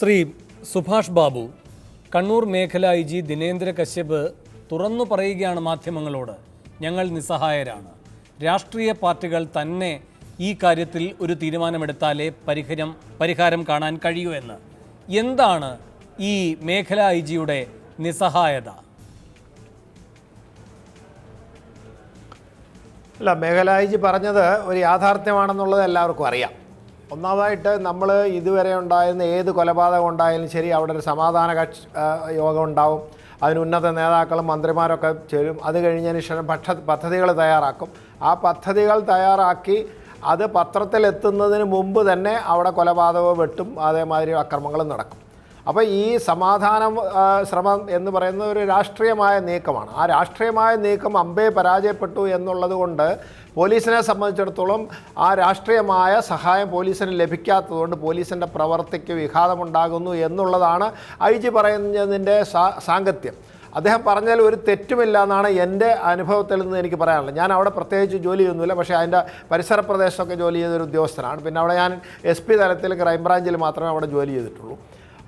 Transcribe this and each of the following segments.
ശ്രീ സുഭാഷ് ബാബു, കണ്ണൂർ മേഖല I G Dinendra Kashyap തുറന്നു പറയുകയാണ് മാധ്യമങ്ങളോട്, ഞങ്ങൾ നിസ്സഹായരാണ്. രാഷ്ട്രീയ പാർട്ടികൾ തന്നെ ഈ കാര്യത്തിൽ ഒരു തീരുമാനമെടുത്താലേ പരിഹാരം കാണാൻ കഴിയൂ എന്ന്. എന്താണ് ഈ മേഖല ഐ ജിയുടെ നിസ്സഹായത? അല്ല, മേഖല ഐ ജി പറഞ്ഞത് ഒരു യാഥാർത്ഥ്യമാണെന്നുള്ളത് എല്ലാവർക്കും അറിയാം. ഒന്നാമതായിട്ട് നമ്മൾ ഇതുവരെ ഉണ്ടായിരുന്ന ഏത് കൊലപാതകം ഉണ്ടായാലും ശരി, അവിടെ ഒരു സമാധാന യോഗം ഉണ്ടാവും. അതിന് ഉന്നത നേതാക്കളും മന്ത്രിമാരൊക്കെ ചേരും. അത് കഴിഞ്ഞതിന് ശേഷം പദ്ധതികൾ തയ്യാറാക്കും. ആ പദ്ധതികൾ തയ്യാറാക്കി അത് പത്രത്തിലെത്തുന്നതിന് മുമ്പ് തന്നെ അവിടെ കൊലപാതകവും വെട്ടും അതേമാതിരി അക്രമങ്ങളും നടക്കും. അപ്പോൾ ഈ സമാധാന ശ്രമം എന്ന് പറയുന്നത് ഒരു രാഷ്ട്രീയമായ നീക്കമാണ്. ആ രാഷ്ട്രീയമായ നീക്കം അമ്പേ പരാജയപ്പെട്ടു എന്നുള്ളത് കൊണ്ട് പോലീസിനെ സംബന്ധിച്ചിടത്തോളം ആ രാഷ്ട്രീയമായ സഹായം പോലീസിന് ലഭിക്കാത്തതുകൊണ്ട് പോലീസിൻ്റെ പ്രവർത്തിക്ക് വിഘാതമുണ്ടാകുന്നു എന്നുള്ളതാണ് ഐ ജി പറയുന്നതിൻ്റെ സാങ്കത്യം. അദ്ദേഹം പറഞ്ഞാൽ ഒരു തെറ്റുമില്ല എന്നാണ് എൻ്റെ അനുഭവത്തിൽ നിന്ന് എനിക്ക് പറയാനുള്ളത്. ഞാൻ അവിടെ പ്രത്യേകിച്ച് ജോലി ചെയ്യുന്നില്ല, പക്ഷേ അതിൻ്റെ പരിസര പ്രദേശമൊക്കെ ജോലി ചെയ്തൊരു ഉദ്യോഗസ്ഥനാണ്. പിന്നെ അവിടെ ഞാൻ SP തലത്തിൽ ക്രൈംബ്രാഞ്ചിൽ മാത്രമേ അവിടെ ജോലി ചെയ്തിട്ടുള്ളൂ.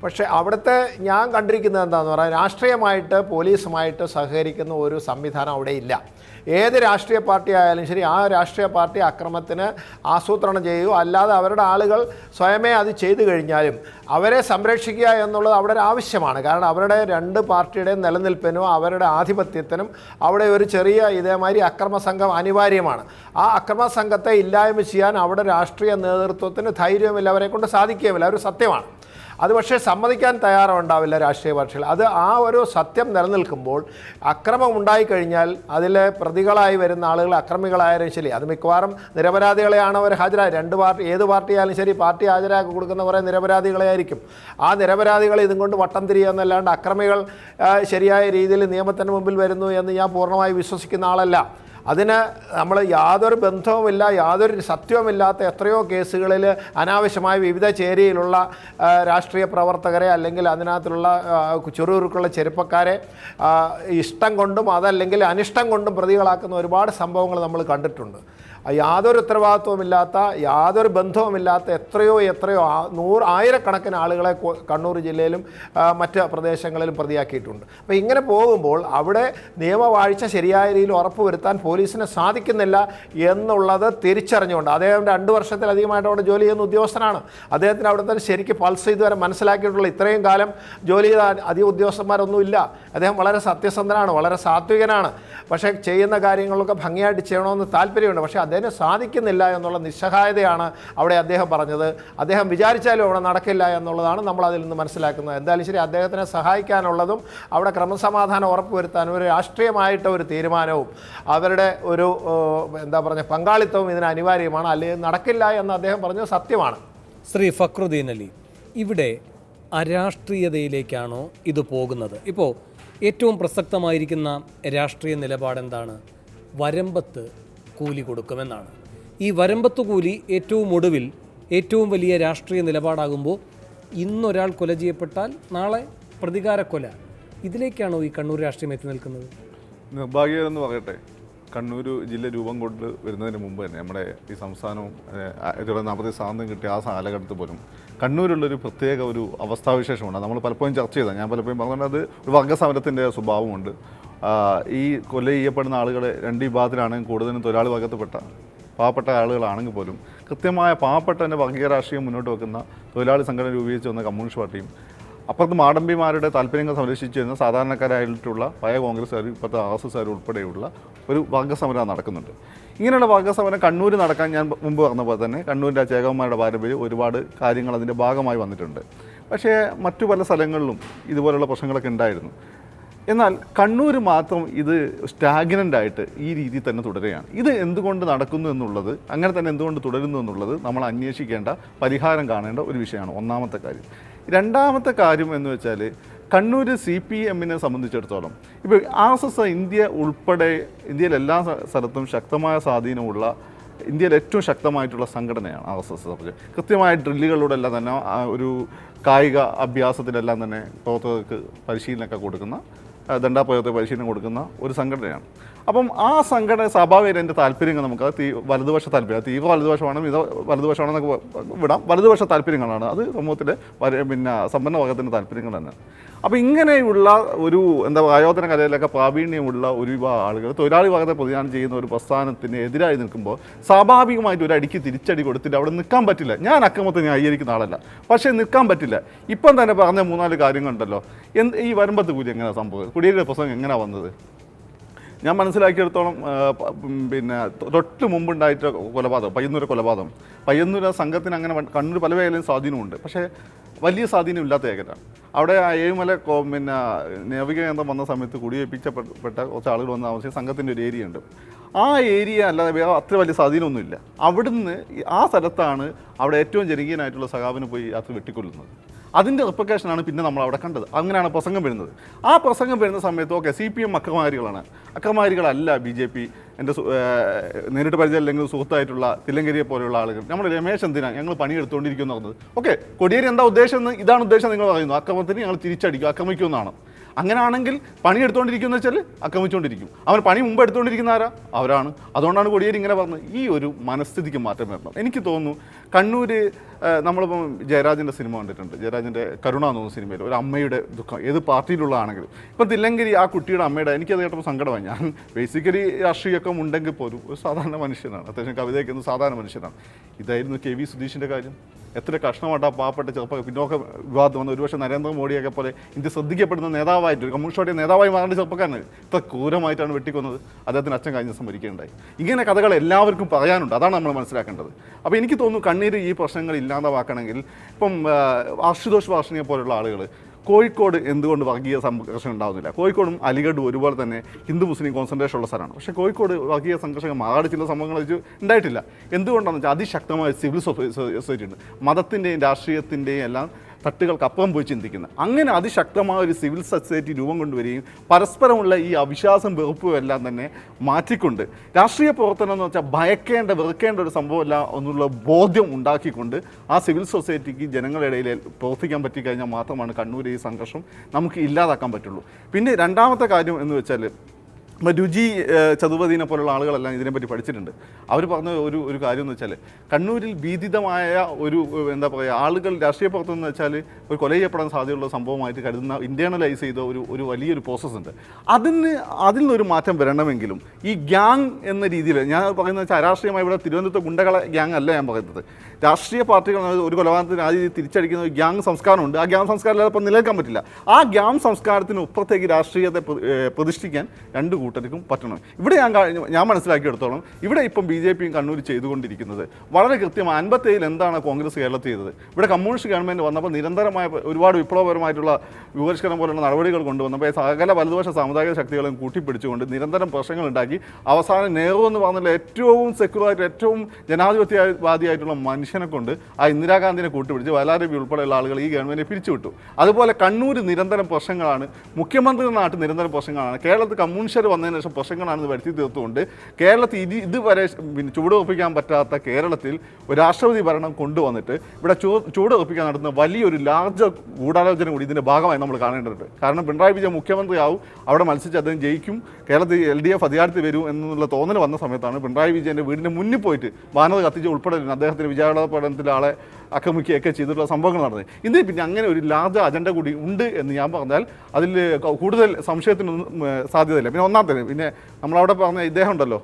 പക്ഷേ അവിടുത്തെ ഞാൻ കണ്ടിരിക്കുന്നത് എന്താണെന്ന് പറഞ്ഞാൽ, രാഷ്ട്രീയമായിട്ട് പോലീസുമായിട്ട് സഹകരിക്കുന്ന ഒരു സംവിധാനം അവിടെ ഇല്ല. ഏത് രാഷ്ട്രീയ പാർട്ടി ആയാലും ശരി, ആ രാഷ്ട്രീയ പാർട്ടി അക്രമത്തിന് ആസൂത്രണം ചെയ്യുകയോ അല്ലാതെ അവരുടെ ആളുകൾ സ്വയമേ അത് ചെയ്തു കഴിഞ്ഞാലും അവരെ സംരക്ഷിക്കുക എന്നുള്ളത് അവിടെ ഒരു ആവശ്യമാണ്. കാരണം അവരുടെ രണ്ട് പാർട്ടിയുടെയും നിലനിൽപ്പിനും അവരുടെ ആധിപത്യത്തിനും അവിടെ ഒരു ചെറിയ ഇതേമാതിരി അക്രമ സംഘം അനിവാര്യമാണ്. ആ അക്രമ സംഘത്തെ ഇല്ലായ്മ ചെയ്യാൻ അവിടെ രാഷ്ട്രീയ നേതൃത്വത്തിന് ധൈര്യമില്ല, അവരെ കൊണ്ട് സാധിക്കുകയുമില്ല. ഒരു സത്യമാണ് അത്. പക്ഷേ സമ്മതിക്കാൻ തയ്യാറുണ്ടാവില്ല രാഷ്ട്രീയ പാർട്ടികൾ. അത് ആ ഒരു സത്യം നിലനിൽക്കുമ്പോൾ അക്രമം ഉണ്ടായിക്കഴിഞ്ഞാൽ അതിലെ പ്രതികളായി വരുന്ന ആളുകൾ അക്രമികളായാലും ശരി, അത് മിക്കവാറും നിരപരാധികളെയാണ് അവർ ഹാജരായി. ഏത് പാർട്ടിയായാലും ശരി, പാർട്ടി ഹാജരാക്കി കൊടുക്കുന്ന കുറേ നിരപരാധികളെ ആയിരിക്കും. ആ നിരപരാധികൾ ഇതും കൊണ്ട് വട്ടം തിരിയുകയെന്നല്ലാണ്ട് അക്രമികൾ ശരിയായ രീതിയിൽ നിയമത്തിന് മുമ്പിൽ വരുന്നു എന്ന് ഞാൻ പൂർണ്ണമായി വിശ്വസിക്കുന്ന ആളല്ല. അതിന് നമ്മൾ യാതൊരു ബന്ധവുമില്ല, യാതൊരു സത്യവുമില്ലാത്ത എത്രയോ കേസുകളിൽ അനാവശ്യമായ വിവിധ ചേരിയിലുള്ള രാഷ്ട്രീയ പ്രവർത്തകരെ അല്ലെങ്കിൽ അതിനകത്തുള്ള ചുറുചുറുക്കുള്ള ചെറുപ്പക്കാരെ ഇഷ്ടം കൊണ്ടും അതല്ലെങ്കിൽ അനിഷ്ടം കൊണ്ടും പ്രതികളാക്കുന്ന ഒരുപാട് സംഭവങ്ങൾ നമ്മൾ കണ്ടിട്ടുണ്ട്. യാതൊരു ഉത്തരവാദിത്വമില്ലാത്ത, യാതൊരു ബന്ധവുമില്ലാത്ത എത്രയോ ആയിരക്കണക്കിന് ആളുകളെ കണ്ണൂർ ജില്ലയിലും മറ്റ് പ്രദേശങ്ങളിലും പ്രതിയാക്കിയിട്ടുണ്ട്. അപ്പോൾ ഇങ്ങനെ പോകുമ്പോൾ അവിടെ നിയമവാഴ്ച ശരിയായ രീതിയിൽ ഉറപ്പുവരുത്താൻ പോലീസിന് സാധിക്കുന്നില്ല എന്നുള്ളത് തിരിച്ചറിഞ്ഞുകൊണ്ട്, അദ്ദേഹം 2 വർഷത്തിലധികമായിട്ട് അവിടെ ജോലി ചെയ്യുന്ന ഉദ്യോഗസ്ഥനാണ്. അദ്ദേഹത്തിന് അവിടുത്തെ ശരിക്കും പൾസ് ഇതുവരെ മനസ്സിലാക്കിയിട്ടുള്ള, ഇത്രയും കാലം ജോലി ചെയ്ത അധികം ഉദ്യോഗസ്ഥന്മാരൊന്നുമില്ല. അദ്ദേഹം വളരെ സത്യസന്ധനാണ്, വളരെ സാത്വികനാണ്. പക്ഷേ ചെയ്യുന്ന കാര്യങ്ങളൊക്കെ ഭംഗിയായിട്ട് ചെയ്യണമെന്ന് താല്പര്യമുണ്ട്. പക്ഷേ അദ്ദേഹത്തിന് സാധിക്കുന്നില്ല എന്നുള്ള നിസ്സഹായതയാണ് അവിടെ അദ്ദേഹം പറഞ്ഞത്. അദ്ദേഹം വിചാരിച്ചാലും അവിടെ നടക്കില്ല എന്നുള്ളതാണ് നമ്മൾ അതിൽ നിന്ന് മനസ്സിലാക്കുന്നത്. എന്തായാലും ശരി, അദ്ദേഹത്തിനെ സഹായിക്കാനുള്ളതും അവിടെ ക്രമസമാധാനം ഉറപ്പുവരുത്താനും ഒരു രാഷ്ട്രീയമായിട്ട് ഒരു തീരുമാനവും അവരുടെ ഒരു പങ്കാളിത്തവും ഇതിന് അനിവാര്യമാണ്. അല്ലെങ്കിൽ നടക്കില്ല എന്ന് അദ്ദേഹം പറഞ്ഞത് സത്യമാണ്. ശ്രീ ഫക്രുദ്ദീൻ അലി, ഇവിടെ അരാഷ്ട്രീയതയിലേക്കാണോ ഇത് പോകുന്നത്? ഇപ്പോൾ ഏറ്റവും പ്രസക്തമായിരിക്കുന്ന രാഷ്ട്രീയ നിലപാടെന്താണ്? വരമ്പത്ത് കൂലി കൊടുക്കുമെന്നാണ്. ഈ വരമ്പത്ത് കൂലി ഏറ്റവും ഒടുവിൽ ഏറ്റവും വലിയ രാഷ്ട്രീയ നിലപാടാകുമ്പോൾ ഇന്നൊരാൾ കൊല ചെയ്യപ്പെട്ടാൽ നാളെ പ്രതികാരക്കൊല, ഇതിലേക്കാണോ ഈ കണ്ണൂർ രാഷ്ട്രീയം എത്തി നിൽക്കുന്നത്? നിർഭാഗ്യമെന്ന് പറയട്ടെ, കണ്ണൂർ ജില്ല രൂപം കൊണ്ട് വരുന്നതിന് മുമ്പ് തന്നെ നമ്മുടെ ഈ സംസ്ഥാനവും 40 സ്വാതന്ത്ര്യം കിട്ടിയ ആ കാലഘട്ടത്തിൽ പോലും കണ്ണൂരുള്ളൊരു പ്രത്യേക ഒരു അവസ്ഥാവിശേഷമുണ്ട്. നമ്മൾ പലപ്പോഴും ചർച്ച ചെയ്താൽ, ഞാൻ പലപ്പോഴും പറഞ്ഞത്, അത് ഒരു വർഗ്ഗസമരത്തിൻ്റെ സ്വഭാവമുണ്ട്. ഈ കൊല ചെയ്യപ്പെടുന്ന ആളുകളെ 2 വിഭാഗത്തിലാണെങ്കിൽ കൂടുതലും തൊഴിലാളി വർഗത്തിൽപ്പെട്ട പാവപ്പെട്ട ആളുകളാണെങ്കിൽ പോലും കൃത്യമായ പാവപ്പെട്ട തന്നെ വർഗീയ രാഷ്ട്രീയം മുന്നോട്ട് വെക്കുന്ന തൊഴിലാളി സംഘടന രൂപീകരിച്ച് വന്ന കമ്മ്യൂണിസ്റ്റ് പാർട്ടിയും അപ്പുറത്ത് മാടമ്പിമാരുടെ താല്പര്യങ്ങൾ സംരക്ഷിച്ചു വരുന്ന സാധാരണക്കാരായിട്ടുള്ള പഴയ കോൺഗ്രസ്സുകാർ, ഇപ്പോഴത്തെ RSSകാർ ഉൾപ്പെടെയുള്ള ഒരു വർഗ്ഗസമരം നടക്കുന്നുണ്ട്. ഇങ്ങനെയുള്ള വർഗ്ഗസമരം കണ്ണൂർ നടക്കാൻ ഞാൻ മുമ്പ് പറഞ്ഞ പോലെ തന്നെ കണ്ണൂരിൻ്റെ ചേകവന്മാരുടെ പാരമ്പര്യം ഒരുപാട് കാര്യങ്ങൾ അതിൻ്റെ ഭാഗമായി വന്നിട്ടുണ്ട്. പക്ഷേ മറ്റു പല സ്ഥലങ്ങളിലും ഇതുപോലുള്ള പ്രശ്നങ്ങളൊക്കെ ഉണ്ടായിരുന്നു. എന്നാൽ കണ്ണൂർ മാത്രം ഇത് സ്റ്റാഗ്നൻ്റായിട്ട് ഈ രീതിയിൽ തന്നെ തുടരുകയാണ്. ഇത് എന്തുകൊണ്ട് നടക്കുന്നു എന്നുള്ളത്, അങ്ങനെ തന്നെ എന്തുകൊണ്ട് തുടരുന്നു എന്നുള്ളത് നമ്മൾ അന്വേഷിക്കേണ്ട, പരിഹാരം കാണേണ്ട ഒരു വിഷയമാണ് ഒന്നാമത്തെ കാര്യം. രണ്ടാമത്തെ കാര്യം എന്ന് വെച്ചാൽ, കണ്ണൂർ CPMനെ സംബന്ധിച്ചിടത്തോളം ഇപ്പോൾ RSS ഇന്ത്യ ഉൾപ്പെടെ ഇന്ത്യയിൽ എല്ലാ സ്ഥലത്തും ശക്തമായ സ്വാധീനമുള്ള, ഇന്ത്യയിൽ ഏറ്റവും ശക്തമായിട്ടുള്ള സംഘടനയാണ് RSS. കൃത്യമായ ഡ്രില്ലുകളിലൂടെ എല്ലാം തന്നെ ഒരു കായിക അഭ്യാസത്തിലെല്ലാം തന്നെ പ്രവർത്തകർക്ക് പരിശീലനമൊക്കെ കൊടുക്കുന്ന ദണ്ഡാപ്രയോഗത്തെ പരിശീലനം കൊടുക്കുന്ന ഒരു സംഘടനയാണ്. അപ്പം ആ സംഘടന സ്വാഭാവികമായിട്ട് എൻ്റെ താല്പര്യങ്ങൾ നമുക്ക് വലതുപക്ഷ താല്പര്യം, തീവ്ര വലതുപക്ഷമാണെങ്കിൽ ഇത് വലതുപക്ഷമാണെന്നൊക്കെ വിടാം, വലതുപക്ഷ താല്പര്യങ്ങളാണ് അത് സമൂഹത്തിലെ സമ്പന്ന വർഗത്തിൻ്റെ താല്പര്യങ്ങൾ തന്നെ. അപ്പോൾ ഇങ്ങനെയുള്ള ഒരു ആയോധന കലയിലൊക്കെ പ്രാവീണ്യമുള്ള ഒരു വിഭാഗം ആളുകൾ തൊഴിലാളി വർഗത്തെ പ്രതിദാനം ചെയ്യുന്ന ഒരു പ്രസ്ഥാനത്തിന് എതിരായി നിൽക്കുമ്പോൾ സ്വാഭാവികമായിട്ട് ഒരു അടിക്ക് തിരിച്ചടി കൊടുത്തിട്ട് അവിടെ നിൽക്കാൻ പറ്റില്ല. ഞാൻ അക്രമത്തെ ന്യായീകരിക്കുന്ന ആളല്ല, പക്ഷേ നിൽക്കാൻ പറ്റില്ല. ഇപ്പം തന്നെ പറഞ്ഞ 3-4 കാര്യങ്ങളുണ്ടല്ലോ. ഈ വരമ്പത്ത് കൂലി എങ്ങനെയാണ് സംഭവം, കുടിയേറ്റ പ്രസംഗം എങ്ങനെയാണ് വന്നത്? ഞാൻ മനസ്സിലാക്കിയെടുത്തോളം തൊട്ട് മുമ്പുണ്ടായിട്ട് കൊലപാതകം, പയ്യന്നൂർ കൊലപാതകം, പയ്യന്നൂർ സംഘത്തിന് അങ്ങനെ കണ്ണൂർ പല മേഖലയും സ്വാധീനമുണ്ട്, പക്ഷേ വലിയ സ്വാധീനം ഇല്ലാത്ത ഏകലാണ്. അവിടെ ഏഴുമല നാവിക കേന്ദ്രം വന്ന സമയത്ത് കുടിയേൽപ്പിക്കപ്പെട്ട കുറച്ച് ആളുകൾ വന്ന ആവശ്യം സംഘത്തിൻ്റെ ഒരു ഏരിയ ഉണ്ട്. ആ ഏരിയ അല്ലാതെ വേറെ അത്ര വലിയ സ്വാധീനമൊന്നുമില്ല. അവിടുന്ന് ആ സ്ഥലത്താണ് അവിടെ ഏറ്റവും ജനകീയനായിട്ടുള്ള സഖാവിന് പോയി അത് വെട്ടിക്കൊല്ലുന്നത്. അതിൻ്റെ റിപ്ലിക്കേഷനാണ് പിന്നെ നമ്മൾ അവിടെ കണ്ടത്. അങ്ങനെയാണ് പ്രസംഗം വരുന്നത്. ആ പ്രസംഗം വരുന്ന സമയത്ത് ഓക്കെ CPM അക്രമാരികളാണ്, അക്രമാരികളല്ല BJP. എൻ്റെ നേരിട്ട് പരിചയമില്ലെങ്കിൽ സുഹൃത്തായിട്ടുള്ള തില്ലങ്കരിയെ പോലെയുള്ള ആളുകൾ നമ്മൾ രമേശ് എന്തിനാണ് ഞങ്ങൾ പണിയെടുത്തുകൊണ്ടിരിക്കുമെന്ന് പറഞ്ഞത്. ഓക്കെ, കോടിയേരി എന്താ ഉദ്ദേശം എന്ന് ഇതാണ് ഉദ്ദേശം നിങ്ങൾ പറയുന്നു, അക്രമത്തിന് ഞങ്ങൾ തിരിച്ചടിക്കും, ആക്രമിക്കുമെന്നാണ്. അങ്ങനെയാണെങ്കിൽ പണിയെടുത്തുകൊണ്ടിരിക്കുമെന്ന് വെച്ചാൽ ആക്രമിച്ചുകൊണ്ടിരിക്കും. അവൻ പണി മുമ്പ് എടുത്തുകൊണ്ടിരിക്കുന്ന ആരാ? അവരാണ്. അതുകൊണ്ടാണ് കോടിയേരി ഇങ്ങനെ പറഞ്ഞത്. ഈ ഒരു മനസ്ഥിതിക്ക് മാറ്റം വരണം. എനിക്ക് തോന്നുന്നു കണ്ണൂർ നമ്മളിപ്പം ജയരാജൻ്റെ സിനിമ കണ്ടിട്ടുണ്ട്. ജയരാജൻ്റെ കരുണ എന്ന് തോന്നുന്ന സിനിമയിൽ ഒരു അമ്മയുടെ ദുഃഖം ഏത് പാർട്ടിയിലുള്ള ആണെങ്കിലും ഇപ്പം തില്ലങ്കരി ആ കുട്ടിയുടെ അമ്മയുടെ എനിക്കത് കേട്ടപ്പോൾ സങ്കടമായി. ഞാൻ ബേസിക്കലി രാഷ്ട്രീയമൊക്കെ ഉണ്ടെങ്കിൽ പോലും ഒരു സാധാരണ മനുഷ്യനാണ്, അത്യാവശ്യം കവിതയ്ക്കുന്ന സാധാരണ മനുഷ്യനാണ്. ഇതായിരുന്നു KV സുധീഷിൻ്റെ കാര്യം. എത്ര കഷ്ണമായിട്ട് ആ പാവപ്പെട്ട പിന്നോക്ക വിവാദം വന്ന ഒരുപക്ഷെ നരേന്ദ്രമോദിയൊക്കെ പോലെ ഇന്ത്യ ശ്രദ്ധിക്കപ്പെടുന്ന നേതാവായിട്ട് കമ്മ്യൂണിസ്റ്റ് പാർട്ടി നേതാവായി മാറേണ്ട ചെറുപ്പക്കാരന് ഇത്ര ക്രൂരമായിട്ടാണ് വെട്ടിക്കൊന്നത്. അദ്ദേഹത്തിന് അച്ഛൻ കഴിഞ്ഞ ദിവസം മരിക്കുകയുണ്ടായി. ഇങ്ങനെ കഥകൾ എല്ലാവർക്കും പറയാനുണ്ട്, അതാണ് നമ്മൾ മനസ്സിലാക്കേണ്ടത്. അപ്പോൾ എനിക്ക് തോന്നുന്നു കണ്ണീർ ഈ പ്രശ്നങ്ങൾ ഇല്ലാതാക്കണമെങ്കിൽ ഇപ്പം ആശുതോഷ് വാർഷിനെ പോലുള്ള ആളുകൾ കോഴിക്കോട് എന്തുകൊണ്ട് വർഗീയ സംഘർഷം ഉണ്ടാകുന്നില്ല? കോഴിക്കോടും അലിഗഡും ഒരുപോലെ തന്നെ ഹിന്ദു മുസ്ലിം കോൺസെൻട്രേഷൻ ഉള്ള സ്ഥലമാണ്. പക്ഷേ കോഴിക്കോട് വർഗീയ സംഘർഷം മാറാട് ചില സംഭവങ്ങൾ വെച്ച് ഉണ്ടായിട്ടില്ല. എന്തുകൊണ്ടാണെന്ന് വെച്ചാൽ അതിശക്തമായ സിവിൽ സൊസൈറ്റി ഉണ്ട്. മതത്തിൻ്റെയും രാഷ്ട്രീയത്തിൻ്റെയും എല്ലാം തട്ടുകൾക്കപ്പുറം പോയി ചിന്തിക്കുന്നത്. അങ്ങനെ അതിശക്തമായ ഒരു സിവിൽ സൊസൈറ്റി രൂപം കൊണ്ടുവരികയും പരസ്പരമുള്ള ഈ അവിശ്വാസം വെറുപ്പും എല്ലാം തന്നെ മാറ്റിക്കൊണ്ട് രാഷ്ട്രീയ പ്രവർത്തനം എന്ന് വെച്ചാൽ വെറുക്കേണ്ട ഒരു സംഭവമല്ല എന്നുള്ള ബോധ്യം ഉണ്ടാക്കിക്കൊണ്ട് ആ സിവിൽ സൊസൈറ്റിക്ക് ജനങ്ങളുടെ ഇടയിൽ പ്രവർത്തിക്കാൻ പറ്റിക്കഴിഞ്ഞാൽ മാത്രമാണ് കണ്ണൂർ ഈ സംഘർഷം നമുക്ക് ഇല്ലാതാക്കാൻ പറ്റുള്ളൂ. പിന്നെ രണ്ടാമത്തെ കാര്യം എന്ന് വെച്ചാൽ രുചി ചതുപതിനെ പോലുള്ള ആളുകളെല്ലാം ഇതിനെപ്പറ്റി പഠിച്ചിട്ടുണ്ട്. അവർ പറഞ്ഞ ഒരു കാര്യം എന്ന് വെച്ചാൽ കണ്ണൂരിൽ ഭീതിതമായ ഒരു ആളുകൾ രാഷ്ട്രീയ പ്രവർത്തനം എന്ന് വെച്ചാൽ ഒരു കൊല ചെയ്യപ്പെടാൻ സാധ്യതയുള്ള സംഭവമായിട്ട് കരുതുന്ന ഇൻറ്റേർണലൈസ് ചെയ്ത ഒരു വലിയൊരു പ്രോസസ്സ് ഉണ്ട്. അതിൽ നിന്നൊരു മാറ്റം വരണമെങ്കിലും ഈ ഗ്യാങ് എന്ന രീതിയിൽ ഞാൻ പറയുന്നത് വെച്ചാൽ അരാഷ്ട്രീയമായി ഇവിടെ തിരുവനന്തപുരത്തെ ഗുണ്ടകളെ ഗ്യാങ് അല്ല ഞാൻ പറയുന്നത്. രാഷ്ട്രീയ പാർട്ടികൾ ഒരു കൊലപാതകത്തിന് ആദ്യം തിരിച്ചടിക്കുന്ന ഒരു ഗ്യാങ് സംസ്കാരമുണ്ട്. ആ ഗ്യാങ് സംസ്കാരം ഇല്ലാതെ ഇപ്പം നിലനിൽക്കാൻ പറ്റില്ല. ആ ഗ്യാങ് സംസ്കാരത്തിന് ഇപ്പുറത്തേക്ക് രാഷ്ട്രീയത്തെ പ്രതിഷ്ഠിക്കാൻ രണ്ട് കൂട്ടർക്കും പറ്റണം. ഇവിടെ ഞാൻ മനസ്സിലാക്കിയെടുത്തോളം ഇവിടെ ഇപ്പം BJPയും കണ്ണൂർ ചെയ്തുകൊണ്ടിരിക്കുന്നത് വളരെ കൃത്യമായി 57 എന്താണ് കോൺഗ്രസ് കേരളത്തിൽ ചെയ്തത്. ഇവിടെ കമ്മ്യൂണിസ്റ്റ് ഗവൺമെൻറ് വന്നപ്പോൾ നിരന്തരമായ ഒരുപാട് വിപ്ലവപരമായിട്ടുള്ള വിവരിഷ്കരണം പോലുള്ള നടപടികൾ കൊണ്ടുവന്നപ്പോൾ സകല വലതുപക്ഷ സാമുദായിക ശക്തികളും കൂട്ടിപ്പിടിച്ചുകൊണ്ട് നിരന്തരം പ്രശ്നങ്ങൾ ഉണ്ടാക്കി അവസാനം നെഹ്റു എന്ന് പറഞ്ഞാൽ ഏറ്റവും സെക്യുലറായിട്ട് ഏറ്റവും ജനാധിപത്യവാദിയായിട്ടുള്ള മനുഷ്യനെ കൊണ്ട് ആ ഇന്ദിരാഗാന്ധിനെ കൂട്ടുപിടിച്ച് വയലാരബി ഉൾപ്പെടെയുള്ള ആളുകൾ ഈ ഗവൺമെൻറ്റിനെ പിരിച്ചുവിട്ടു. അതുപോലെ കണ്ണൂർ നിരന്തരം പ്രശ്നങ്ങളാണ്, മുഖ്യമന്ത്രിയുടെ നാട്ടിൽ നിരന്തരം പ്രശ്നങ്ങളാണ്, കേരളത്തിൽ കമ്മ്യൂണിസ്റ്റ് വന്നതിന് ശേഷം പ്രശ്നങ്ങളാണെന്ന് വരുത്തി തീർത്തുകൊണ്ട് കേരളത്തിൽ ഇതുവരെ ചൂടുറപ്പിക്കാൻ പറ്റാത്ത കേരളത്തിൽ ഒരു രാഷ്ട്രപതി ഭരണം കൊണ്ടുവന്നിട്ട് ഇവിടെ ചൂടുറപ്പിക്കാൻ നടത്തുന്ന വലിയൊരു ലാർജ് ഗൂഢാലോചന കൂടി ഇതിൻ്റെ ഭാഗമായി നമ്മൾ കാണേണ്ടതുണ്ട്. കാരണം പിണറായി വിജയൻ മുഖ്യമന്ത്രിയാവും, അവിടെ മത്സരിച്ച് അദ്ദേഹം ജയിക്കും, കേരളത്തിൽ LDF അധികാരത്തിൽ വരും എന്നുള്ള തോന്നൽ വന്ന സമയത്താണ് പിണറായി വിജയൻ്റെ വീടിൻ്റെ മുന്നിൽ പോയിട്ട് ബാനർ കത്തിച്ച് ഉൾപ്പെടെ അദ്ദേഹത്തിന് വിജയാളപടനത്തിൽ ആളെ ആക്രമിക്കുകയൊക്കെ ചെയ്തിട്ടുള്ള സംഭവങ്ങൾ നടന്നത്. ഇതിൽ പിന്നെ അങ്ങനെ ഒരു ലാർജ് അജണ്ട കൂടി ഉണ്ട് എന്ന് ഞാൻ പറഞ്ഞാൽ അതിൽ കൂടുതൽ സംശയത്തിനൊന്നും സാധ്യതയില്ല. പിന്നെ ഒന്നാമത്തെ പിന്നെ നമ്മളവിടെ പറഞ്ഞ ഇദ്ദേഹം ഉണ്ടല്ലോ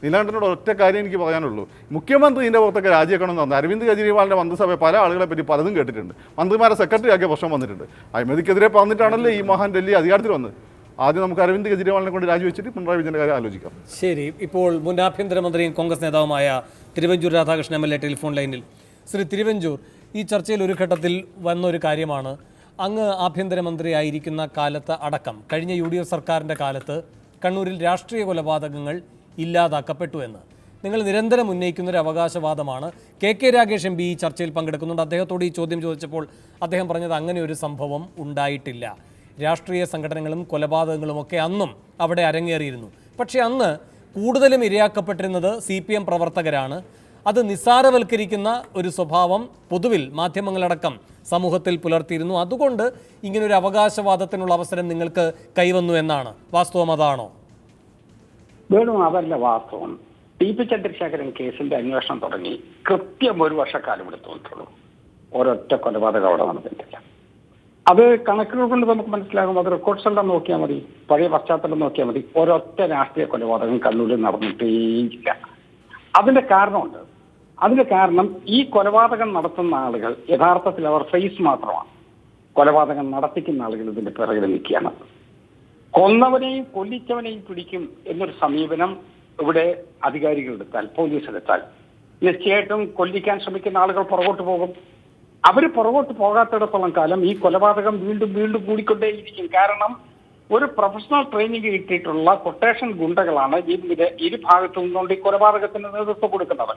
നീലകണ്ഠനോട് ഒറ്റ കാര്യം എനിക്ക് പറയാനുള്ളൂ. മുഖ്യമന്ത്രി ഇതിൻ്റെ പുറത്തൊക്കെ രാജിവെക്കണമെന്ന് പറഞ്ഞു. അരവിന്ദ് കെജ്രിവാളിൻ്റെ മന്ത്രിസഭ പല ആളുകളെ പറ്റി പലതും കേട്ടിട്ടുണ്ട്. മന്ത്രിമാരെ സെക്രട്ടറി ആക്കിയ പ്രശ്നം വന്നിട്ടുണ്ട്. അഴിമതിക്കെതിരെ പറഞ്ഞിട്ടാണല്ലോ ഈ മഹാൻ ഡൽഹി അധികാരത്തിൽ വന്നത്. ആദ്യം നമുക്ക് അരവിന്ദ് കെജ്രിവാളിനെ കൊണ്ട് രാജിവെച്ചിട്ട് പിണറായി വിജയൻ്റെ കാര്യം ആലോചിക്കാം. ശരി, ഇപ്പോൾ മുൻ ആഭ്യന്തരമന്ത്രിയും കോൺഗ്രസ് നേതാവുമായ തിരുവഞ്ചൂർ രാധാകൃഷ്ണൻ MLA ടെലിഫോൺ ലൈനിൽ. ശ്രീ തിരുവഞ്ചൂർ, ഈ ചർച്ചയിൽ ഒരു ഘട്ടത്തിൽ വന്നൊരു കാര്യമാണ് അങ്ങ് ആഭ്യന്തരമന്ത്രി ആയിരിക്കുന്ന കാലത്ത് അടക്കം കഴിഞ്ഞ UDF സർക്കാരിൻ്റെ കാലത്ത് കണ്ണൂരിൽ രാഷ്ട്രീയ കൊലപാതകങ്ങൾ ഇല്ലാതാക്കപ്പെട്ടു എന്ന് നിങ്ങൾ നിരന്തരം ഉന്നയിക്കുന്നൊരു അവകാശവാദമാണ്. KK രാഗേഷ് MP ഈ ചർച്ചയിൽ പങ്കെടുക്കുന്നുണ്ട്. അദ്ദേഹത്തോട് ഈ ചോദ്യം ചോദിച്ചപ്പോൾ അദ്ദേഹം പറഞ്ഞത് അങ്ങനെ ഒരു സംഭവം ഉണ്ടായിട്ടില്ല. രാഷ്ട്രീയ സംഘടനകളും കൊലപാതകങ്ങളുമൊക്കെ അന്നും അവിടെ അരങ്ങേറിയിരുന്നു. പക്ഷേ അന്ന് കൂടുതലും ഇരയാക്കപ്പെട്ടിരുന്നത് CPM പ്രവർത്തകരാണ്. അത് നിസ്സാരവൽക്കരിക്കുന്ന ഒരു സ്വഭാവം പൊതുവിൽ മാധ്യമങ്ങളടക്കം സമൂഹത്തിൽ പുലർത്തിയിരുന്നു. അതുകൊണ്ട് ഇങ്ങനൊരു അവകാശവാദത്തിനുള്ള അവസരം നിങ്ങൾക്ക് കൈവന്നു എന്നാണ്. വാസ്തവം അതാണോ? വേണു, അതല്ല വാസ്തവം. ടി പി ചന്ദ്രശേഖരൻ കേസിന്റെ അന്വേഷണം തുടങ്ങി കൃത്യം 1 വർഷക്കാലം എടുത്തുകൊണ്ടുള്ളൂ. ഒരൊറ്റ കൊലപാതകം അവിടെ നടന്നിട്ടില്ല. അത് കണക്കുകൾ കൊണ്ട് നമുക്ക് മനസ്സിലാകും. അത് റെക്കോർഡ്സ് എല്ലാം നോക്കിയാൽ മതി, പഴയ പശ്ചാത്തലം നോക്കിയാൽ മതി. ഒരൊറ്റ രാഷ്ട്രീയ കൊലപാതകം കണ്ണൂരിൽ നടന്നിട്ടേയില്ല. അതിന്റെ കാരണമുണ്ട്. അതിന്റെ കാരണം ഈ കൊലപാതകം നടത്തുന്ന ആളുകൾ യഥാർത്ഥത്തിൽ അവർ ഫേസ് മാത്രമാണ്. കൊലപാതകം നടത്തിക്കുന്ന ആളുകൾ ഇതിന്റെ പിറകിൽ നിൽക്കുകയാണ്. കൊന്നവനെയും കൊല്ലിച്ചവനെയും പിടിക്കും എന്നൊരു സമീപനം ഇവിടെ അധികാരികൾ എടുത്താൽ, പോലീസ് എടുത്താൽ, നിശ്ചയമായിട്ടും കൊല്ലിക്കാൻ ശ്രമിക്കുന്ന ആളുകൾ പുറകോട്ട് പോകും. അവർ പുറകോട്ട് പോകാത്തിടത്തോളം കാലം ഈ കൊലപാതകം വീണ്ടും വീണ്ടും കൂടിക്കൊണ്ടേയിരിക്കും. കാരണം ഒരു പ്രൊഫഷണൽ ട്രെയിനിങ് കിട്ടിയിട്ടുള്ള കൊട്ടേഷൻ ഗുണ്ടകളാണ് ഇരുഭാഗത്തു നിന്നുകൊണ്ട് ഈ കൊലപാതകത്തിന് നേതൃത്വം കൊടുക്കുന്നത്.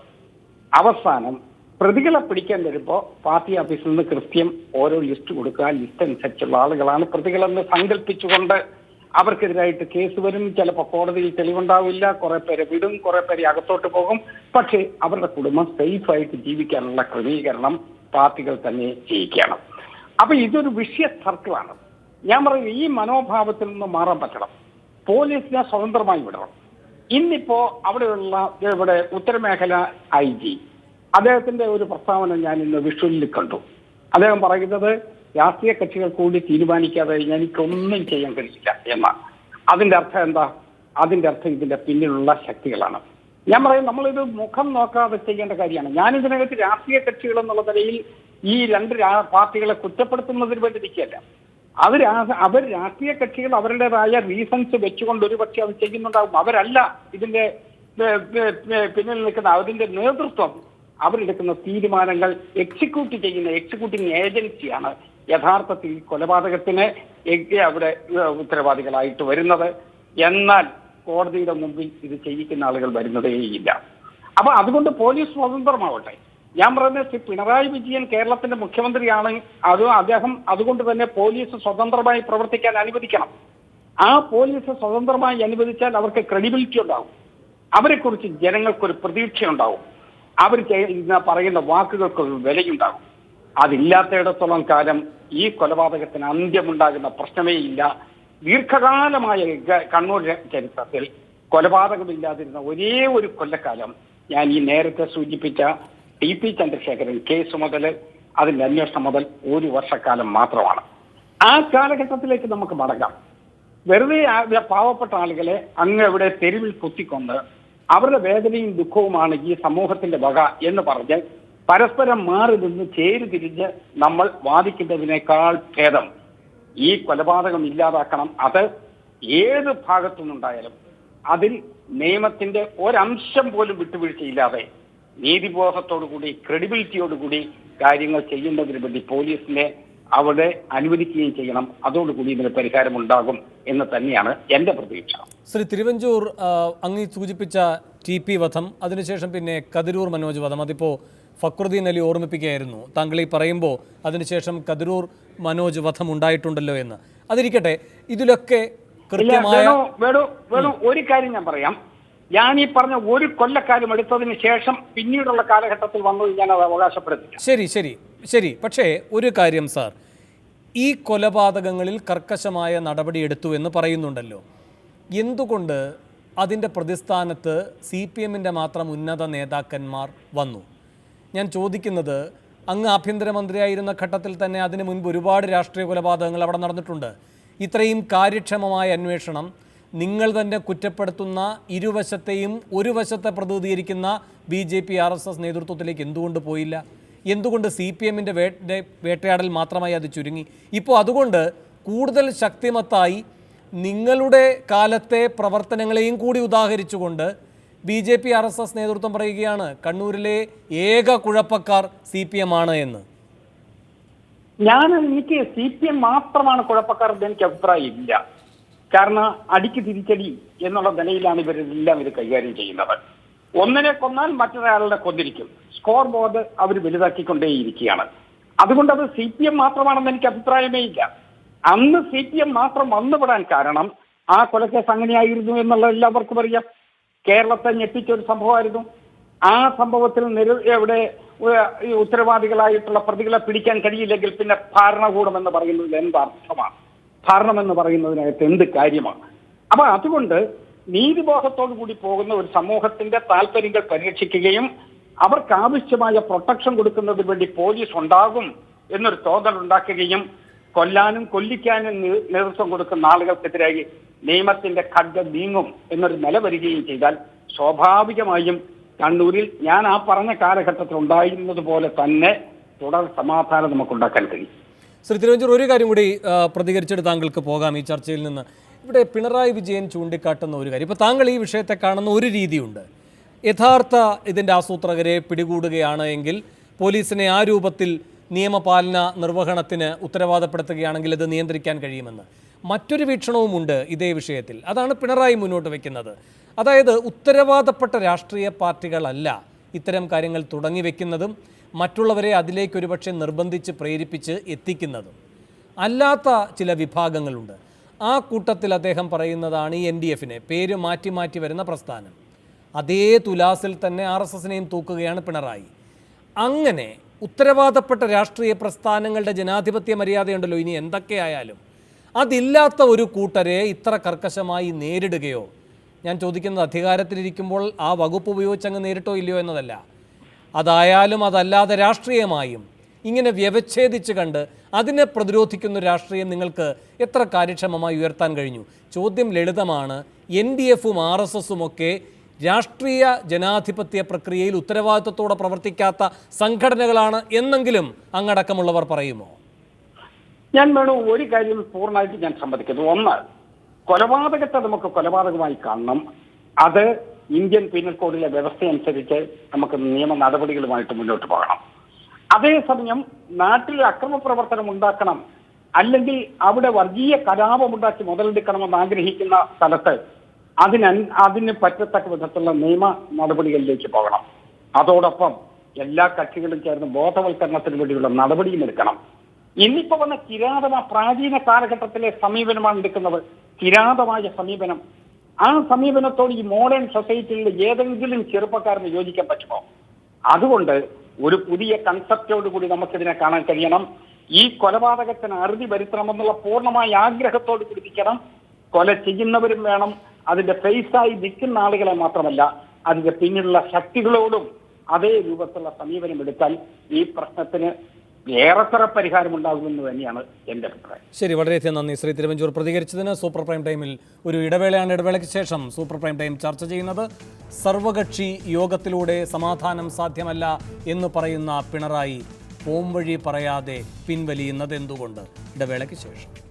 അവസാനം പ്രതികളെ പിടിക്കാൻ വരുമ്പോൾ പാർട്ടി ഓഫീസിൽ നിന്ന് കൃത്യം ഓരോ ലിസ്റ്റ് കൊടുക്കുക. ലിസ്റ്റ് അനുസരിച്ചുള്ള ആളുകളാണ് പ്രതികളെന്ന് സങ്കല്പിച്ചുകൊണ്ട് അവർക്കെതിരായിട്ട് കേസ് വരും. ചിലപ്പോൾ കോടതിയിൽ തെളിവുണ്ടാവില്ല. കുറെ പേരെ വിടും, കുറെ പേരെ അകത്തോട്ട് പോകും. പക്ഷേ അവരുടെ കുടുംബം സേഫായിട്ട് ജീവിക്കാനുള്ള ക്രമീകരണം പാർട്ടികൾ തന്നെ ചെയ്യിക്കണം. അപ്പൊ ഇതൊരു വിഷയ സർക്കിളാണ്. ഞാൻ പറയുന്നത് ഈ മനോഭാവത്തിൽ നിന്ന് മാറാൻ പറ്റണം. പോലീസിനെ സ്വതന്ത്രമായി വിടണം. ഇന്നിപ്പോ അവിടെയുള്ള ഇവിടെ ഉത്തരമേഖല IG അദ്ദേഹത്തിന്റെ ഒരു പ്രസ്താവന ഞാൻ ഇന്ന് വിഷ്വലിൽ കണ്ടു. അദ്ദേഹം പറയുന്നത് രാഷ്ട്രീയ കക്ഷികൾ കൂടി തീരുമാനിക്കാതെ എനിക്കൊന്നും ചെയ്യാൻ കഴിയില്ല എന്നാണ്. അതിന്റെ അർത്ഥം എന്താ? അതിന്റെ അർത്ഥം ഇതിന്റെ പിന്നിലുള്ള ശക്തികളാണ്. ഞാൻ പറയും, നമ്മളിത് മുഖം നോക്കാതെ ചെയ്യേണ്ട കാര്യമാണ്. ഞാനിതിനകത്ത് രാഷ്ട്രീയ കക്ഷികൾ എന്നുള്ള നിലയിൽ ഈ 2 പാർട്ടികളെ കുറ്റപ്പെടുത്തുന്നതിന് വേണ്ടി നിൽക്കുകയല്ല. അവർ രാഷ്ട്രീയ കക്ഷികൾ അവരുടേതായ റീസൺസ് വെച്ചുകൊണ്ട് ഒരു പക്ഷേ അത് ചെയ്യുന്നുണ്ടാകും. അവരല്ല ഇതിന്റെ പിന്നിൽ നിൽക്കുന്ന. അതിന്റെ നേതൃത്വം, അവരെടുക്കുന്ന തീരുമാനങ്ങൾ എക്സിക്യൂട്ട് ചെയ്യുന്ന എക്സിക്യൂട്ടിംഗ് ഏജൻസിയാണ് യഥാർത്ഥത്തിൽ കൊലപാതകത്തിന് അവിടെ ഉത്തരവാദികളായിട്ട് വരുന്നത്. എന്നാൽ കോടതിയുടെ മുമ്പിൽ ഇത് ചെയ്യിക്കുന്ന ആളുകൾ വരുന്നതേയില്ല. അപ്പൊ അതുകൊണ്ട് പോലീസ് സ്വതന്ത്രമാവട്ടെ. ഞാൻ പറയുന്നത് പിണറായി വിജയൻ കേരളത്തിന്റെ മുഖ്യമന്ത്രിയാണ്. അദ്ദേഹം അതുകൊണ്ട് തന്നെ പോലീസ് സ്വതന്ത്രമായി പ്രവർത്തിക്കാൻ അനുവദിക്കണം. ആ പോലീസ് സ്വതന്ത്രമായി അനുവദിച്ചാൽ അവർക്ക് ക്രെഡിബിലിറ്റി ഉണ്ടാവും. അവരെക്കുറിച്ച് ജനങ്ങൾക്കൊരു പ്രതീക്ഷയുണ്ടാവും. അവർ പറയുന്ന വാക്കുകൾക്കൊരു വിലയുണ്ടാകും. അതില്ലാത്തയിടത്തോളം കാലം ഈ കൊലപാതകത്തിന് അന്ത്യമുണ്ടാകുന്ന പ്രശ്നമേ ഇല്ല. ദീർഘകാലമായ കണ്ണൂർ ചരിത്രത്തിൽ കൊലപാതകമില്ലാതിരുന്ന ഒരേ ഒരു കൊല്ലക്കാലം ഞാൻ ഈ നേരത്തെ സൂചിപ്പിച്ച ടി ചന്ദ്രശേഖരൻ കേസ് മുതൽ അതിന്റെ അന്വേഷണം മുതൽ 1 വർഷക്കാലം മാത്രമാണ്. ആ കാലഘട്ടത്തിലേക്ക് നമുക്ക് മടങ്ങാം. വെറുതെ പാവപ്പെട്ട ആളുകളെ അങ്ങ് ഇവിടെ തെരുവിൽ കുത്തിക്കൊണ്ട് അവരുടെ വേദനയും ദുഃഖവുമാണ് ഈ സമൂഹത്തിന്റെ വക എന്ന് പറഞ്ഞ് പരസ്പരം മാറി നിന്ന് ചേരിതിരിഞ്ഞ് നമ്മൾ വാദിക്കുന്നതിനേക്കാൾ ഭേദം ഈ കൊലപാതകം ഇല്ലാതാക്കണം. അത് ഏത് ഭാഗത്തുനിന്നുണ്ടായാലും അതിൽ നിയമത്തിന്റെ ഒരംശം പോലും വിട്ടുവീഴ്ചയില്ലാതെ നീതിബോധത്തോടുകൂടി ക്രെഡിബിലിറ്റിയോടുകൂടി കാര്യങ്ങൾ ചെയ്യുന്നതിന് വേണ്ടി പോലീസിനെ അവിടെ അനുവദിക്കുകയും ചെയ്യണം. അതോടുകൂടി ഇതിന് പരിഹാരമുണ്ടാകും എന്ന് തന്നെയാണ് എൻ്റെ പ്രതീക്ഷ. ശ്രീ തിരുവഞ്ചൂർ, അങ്ങ് സൂചിപ്പിച്ച TP വധം, അതിനുശേഷം പിന്നെ കതിരൂർ മനോജ് വധം, അതിപ്പോൾ ഫക്രുദ്ദീൻ അലി ഓർമ്മിപ്പിക്കുകയായിരുന്നു. താങ്കൾ ഈ പറയുമ്പോൾ അതിനുശേഷം കതിരൂർ മനോജ് വധം ഉണ്ടായിട്ടുണ്ടല്ലോ എന്ന്. അതിരിക്കട്ടെ, ഇതിലൊക്കെ കൃത്യമായ ഒരു കാര്യം ഞാൻ പറയാം. ഞാൻ ഈ പറഞ്ഞ ഒരു കൊല്ലക്കാലം എടുത്തതിന് ശേഷം പിന്നീടുള്ള കാലഘട്ടത്തിൽ വന്നത് ഞാൻ അത് അവകാശപ്പെടുത്തില്ല. ശരി. പക്ഷേ ഒരു കാര്യം സാർ, ഈ കൊലപാതകങ്ങളിൽ കർക്കശമായ നടപടി എടുത്തു എന്ന് പറയുന്നുണ്ടല്ലോ. എന്തുകൊണ്ട് അതിൻ്റെ പ്രതിസ്ഥാനത്ത് CPMൻ്റെ മാത്രം ഉന്നത നേതാക്കന്മാർ വന്നു? ഞാൻ ചോദിക്കുന്നത്, അങ്ങ് ആഭ്യന്തരമന്ത്രിയായിരുന്ന ഘട്ടത്തിൽ തന്നെ അതിനു മുൻപ് ഒരുപാട് രാഷ്ട്രീയ കൊലപാതകങ്ങൾ അവിടെ നടന്നിട്ടുണ്ട്. ഇത്രയും കാര്യക്ഷമമായ അന്വേഷണം നിങ്ങൾ തന്നെ കുറ്റപ്പെടുത്തുന്ന ഇരുവശത്തെയും ഒരു വശത്തെ പ്രതിനിധീകരിക്കുന്ന BJP RSS നേതൃത്വത്തിലേക്ക് എന്തുകൊണ്ട് പോയില്ല? എന്തുകൊണ്ട് CPMൻ്റെ വേട്ടയാടൽ മാത്രമായി അത് ചുരുങ്ങി? ഇപ്പോൾ അതുകൊണ്ട് കൂടുതൽ ശക്തിമത്തായി നിങ്ങളുടെ കാലത്തെ പ്രവർത്തനങ്ങളെയും കൂടി ഉദാഹരിച്ചുകൊണ്ട് BJP RSS നേതൃത്വം പറയുകയാണ് കണ്ണൂരിലെ ഏക കുഴപ്പക്കാർ CPM ആണ് എന്ന്. എനിക്ക് CPM മാത്രമാണ് കുഴപ്പക്കാർ എന്ന് എനിക്ക് അഭിപ്രായം ഇല്ല. കാരണം അടിക്ക് തിരിച്ചടി എന്നുള്ള നിലയിലാണ് ഇവരെല്ലാം ഇത് കൈകാര്യം ചെയ്യുന്നത്. ഒന്നിനെ കൊന്നാൽ മറ്റൊരാളുടെ കൊന്നിരിക്കും. സ്കോർ ബോർഡ് അവർ വലുതാക്കിക്കൊണ്ടേയിരിക്കുകയാണ്. അതുകൊണ്ട് അത് CPM മാത്രമാണെന്ന് എനിക്ക് അഭിപ്രായമേ ഇല്ല. അന്ന് CPM മാത്രം വന്നുപെടാൻ കാരണം ആ കൊലക്കേസ് അങ്ങനെയായിരുന്നു എന്നുള്ള എല്ലാവർക്കും അറിയാം. കേരളത്തെ ഞെട്ടിച്ച ഒരു സംഭവമായിരുന്നു. ആ സംഭവത്തിൽ ഇവിടെ ഈ ഉത്തരവാദികളായിട്ടുള്ള പ്രതികളെ പിടിക്കാൻ കഴിയില്ലെങ്കിൽ പിന്നെ ഭരണകൂടം എന്ന് പറയുന്നതിൽ എന്ത് അർത്ഥമാണ്? ഭരണം എന്ന് പറയുന്നതിനകത്ത് എന്ത് കാര്യമാണ്? അപ്പൊ അതുകൊണ്ട് നീതിബോധത്തോടു കൂടി പോകുന്ന ഒരു സമൂഹത്തിന്റെ താല്പര്യങ്ങൾ പരിരക്ഷിക്കുകയും അവർക്ക് ആവശ്യമായ പ്രൊട്ടക്ഷൻ കൊടുക്കുന്നതിന് വേണ്ടി പോലീസ് ഉണ്ടാകും എന്നൊരു തോന്നൽ ഉണ്ടാക്കുകയും കൊല്ലാനും കൊല്ലിക്കാനും നേതൃത്വം കൊടുക്കുന്ന ആളുകൾക്കെതിരായി നിയമത്തിന്റെ ഖഡ്ഗം നീങ്ങും എന്നൊരു നില വരികയും ചെയ്താൽ സ്വാഭാവികമായും കണ്ണൂരിൽ ഞാൻ ആ പറഞ്ഞ കാലഘട്ടത്തിൽ ഉണ്ടായിരുന്നത് പോലെ തന്നെ തുടർ സമാധാനം നമുക്ക് ഉണ്ടാക്കാൻ കഴിയും. ശ്രീ തിരുവഞ്ചൂർ, ഒരു കാര്യം കൂടി പ്രതികരിച്ചിട്ട് താങ്കൾക്ക് പോകാം ഈ ചർച്ചയിൽ നിന്ന്. ഇവിടെ പിണറായി വിജയൻ ചൂണ്ടിക്കാട്ടുന്ന ഒരു കാര്യം, ഇപ്പോൾ താങ്കൾ ഈ വിഷയത്തെ കാണുന്ന ഒരു രീതിയുണ്ട്. യഥാർത്ഥ ഇതിൻ്റെ ആസൂത്രകരെ പിടികൂടുകയാണ് എങ്കിൽ പോലീസിനെ ആ രൂപത്തിൽ നിയമപാലന നിർവഹണത്തിന് ഉത്തരവാദപ്പെടുത്തുകയാണെങ്കിൽ അത് നിയന്ത്രിക്കാൻ കഴിയുമെന്ന്. മറ്റൊരു വീക്ഷണവുമുണ്ട് ഇതേ വിഷയത്തിൽ. അതാണ് പിണറായി മുന്നോട്ട് വയ്ക്കുന്നത്. അതായത് ഉത്തരവാദപ്പെട്ട രാഷ്ട്രീയ പാർട്ടികളല്ല ഇത്തരം കാര്യങ്ങൾ തുടങ്ങി വയ്ക്കുന്നതും മറ്റുള്ളവരെ അതിലേക്ക് ഒരുപക്ഷെ നിർബന്ധിച്ച് പ്രേരിപ്പിച്ച് എത്തിക്കുന്നതും. അല്ലാത്ത ചില വിഭാഗങ്ങളുണ്ട്. ആ കൂട്ടത്തിൽ അദ്ദേഹം പറയുന്നതാണ് ഈ NDF-നെ പേര് മാറ്റി മാറ്റി വരുന്ന പ്രസ്ഥാനം. അതേ തുലാസിൽ തന്നെ RSSനെയും തൂക്കുകയാണ് പിണറായി. അങ്ങനെ ഉത്തരവാദപ്പെട്ട രാഷ്ട്രീയ പ്രസ്ഥാനങ്ങളുടെ ജനാധിപത്യ മര്യാദയുണ്ടല്ലോ, ഇനി എന്തൊക്കെയായാലും അതില്ലാത്ത ഒരു കൂട്ടരെ ഇത്ര കർക്കശമായി നേരിടുകയോ, ഞാൻ ചോദിക്കുന്നത് അധികാരത്തിലിരിക്കുമ്പോൾ ആ വകുപ്പ് ഉപയോഗിച്ച് അങ്ങ് നേരിട്ടോ ഇല്ലയോ എന്നതല്ല, അതായാലും അതല്ലാതെ രാഷ്ട്രീയമായും ഇങ്ങനെ വ്യവച്ഛേദിച്ച് കണ്ട് അതിനെ പ്രതിരോധിക്കുന്ന രാഷ്ട്രീയം നിങ്ങൾക്ക് എത്ര കാര്യക്ഷമമായി ഉയർത്താൻ കഴിഞ്ഞു? ചോദ്യം ലളിതമാണ്. NDF-ഉം RSSും ഒക്കെ രാഷ്ട്രീയ ജനാധിപത്യ പ്രക്രിയയിൽ ഉത്തരവാദിത്വത്തോടെ പ്രവർത്തിക്കാത്ത സംഘടനകളാണ് എന്നെങ്കിലും അങ്ങടക്കമുള്ളവർ പറയുമോ? ഞാൻ വേണം ഒരു കാര്യം പൂർണ്ണമായിട്ട് ഞാൻ സമ്മതിക്കുന്നു. ഒന്ന്, കൊലപാതകത്തെ നമുക്ക് കൊലപാതകമായി കാണണം. അത് ഇന്ത്യൻ പീനൽ കോഡിലെ വ്യവസ്ഥ അനുസരിച്ച് നമുക്ക് നിയമ നടപടികളുമായിട്ട് മുന്നോട്ട് പോകണം. അതേസമയം നാട്ടിൽ അക്രമ പ്രവർത്തനം ഉണ്ടാക്കണം, അല്ലെങ്കിൽ അവിടെ വർഗീയ കലാപമുണ്ടാക്കി മുതലെടുക്കണമെന്ന് ആഗ്രഹിക്കുന്ന സ്ഥലത്ത് അതിന് പറ്റത്തക്ക വിധത്തിലുള്ള നിയമ നടപടികളിലേക്ക് പോകണം. അതോടൊപ്പം എല്ലാ കക്ഷികളും ചേർന്ന് ബോധവൽക്കരണത്തിന് വേണ്ടിയുള്ള നടപടിയും എടുക്കണം. ഇന്നിപ്പോ വന്ന പ്രാചീന കാലഘട്ടത്തിലെ സമീപനമാണ് എടുക്കുന്നത്, കിരാതമായ സമീപനം. ആ സമീപനത്തോട് ഈ മോഡേൺ സൊസൈറ്റിയിൽ ഏതെങ്കിലും ചെറുപ്പക്കാരന് യോജിക്കാൻ പറ്റുമോ? അതുകൊണ്ട് ഒരു പുതിയ കൺസെപ്റ്റോട് കൂടി നമുക്കിതിനെ കാണാൻ കഴിയണം. ഈ കൊലപാതകത്തിന് അറുതി വരുത്തണമെന്നുള്ള പൂർണ്ണമായ ആഗ്രഹത്തോട് പിടിപ്പിക്കണം. കൊല ചെയ്യുന്നവരും വേണം, അതിന്റെ ഫേസായി നിൽക്കുന്ന ആളുകളെ മാത്രമല്ല, അതിന്റെ പിന്നിലുള്ള ശക്തികളോടും അതേ രൂപത്തിലുള്ള സമീപനം എടുത്താൽ ഈ പ്രശ്നത്തിന് ഏറെക്കുറെ പരിഹാരമുണ്ടാകുമെന്ന് തന്നെയാണ് എൻ്റെ അഭിപ്രായം. ശരി, വളരെയധികം നന്ദി ശ്രീ തിരുവഞ്ചൂർ പ്രതികരിച്ചതിന്. സൂപ്പർ പ്രൈം ടൈമിൽ ഒരു ഇടവേളയാണ്. ഇടവേളയ്ക്ക് ശേഷം സൂപ്പർ പ്രൈം ടൈം ചർച്ച ചെയ്യുന്നത് സർവകക്ഷി യോഗത്തിലൂടെ സമാധാനം സാധ്യമല്ല എന്ന് പറയുന്ന പിണറായി പോംവഴി പറയാതെ പിൻവലിയുന്നത് എന്തുകൊണ്ട്? ഇടവേളയ്ക്ക് ശേഷം.